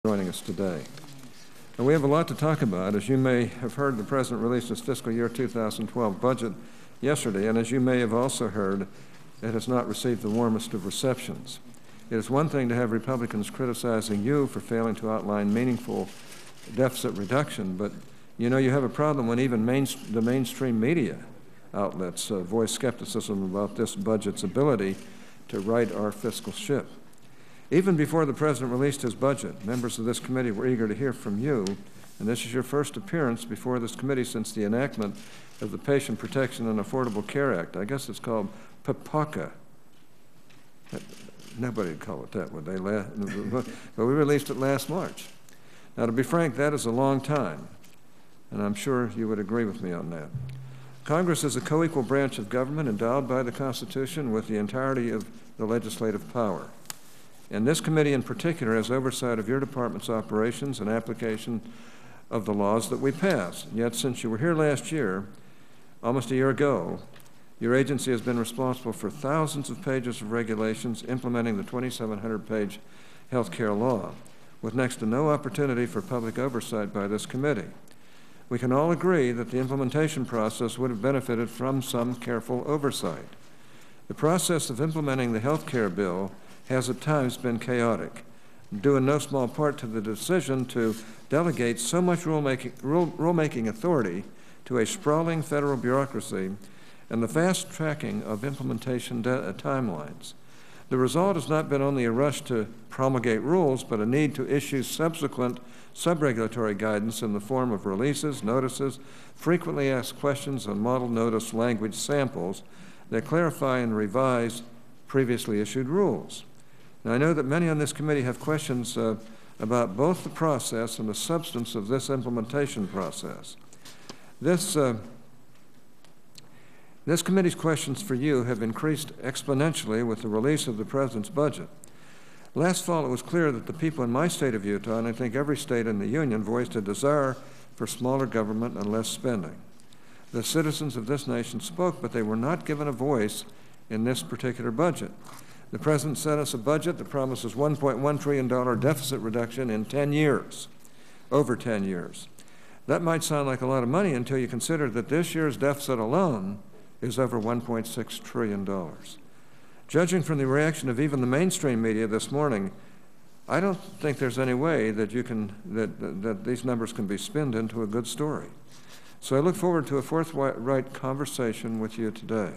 joining us today. And we have a lot to talk about. As you may have heard, the President released his fiscal year 2012 budget yesterday, and as you may have also heard, it has not received the warmest of receptions. It is one thing to have Republicans criticizing you for failing to outline meaningful deficit reduction, but you know you have a problem when even the mainstream media outlets voice skepticism about this budget's ability to right our fiscal ship. Even before the President released his budget, members of this committee were eager to hear from you, and this is your first appearance before this committee since the enactment of the Patient Protection and Affordable Care Act. I guess it's called PPACA. Nobody would call it that, would they? But we released it last March. Now, to be frank, that is a long time, and I'm sure you would agree with me on that. Congress is a co-equal branch of government endowed by the Constitution with the entirety of the legislative power. And this committee in particular has oversight of your department's operations and application of the laws that we pass. Yet since you were here last year, almost a year ago, your agency has been responsible for thousands of pages of regulations implementing the 2,700-page health care law, with next to no opportunity for public oversight by this committee. We can all agree that the implementation process would have benefited from some careful oversight. The process of implementing the health care bill has at times been chaotic, due in no small part to the decision to delegate so much rulemaking authority to a sprawling federal bureaucracy and the fast tracking of implementation timelines. The result has not been only a rush to promulgate rules, but a need to issue subsequent sub-regulatory guidance in the form of releases, notices, frequently asked questions, and model notice language samples that clarify and revise previously issued rules. Now, I know that many on this committee have questions about both the process and the substance of this implementation process. This committee's questions for you have increased exponentially with the release of the President's budget. Last fall, it was clear that the people in my state of Utah, and I think every state in the Union, voiced a desire for smaller government and less spending. The citizens of this nation spoke, but they were not given a voice in this particular budget. The President sent us a budget that promises $1.1 trillion deficit reduction in 10 years, over 10 years. That might sound like a lot of money until you consider that this year's deficit alone is over $1.6 trillion. Judging from the reaction of even the mainstream media this morning, I don't think there's any way that that these numbers can be spinned into a good story. So I look forward to a forthright conversation with you today.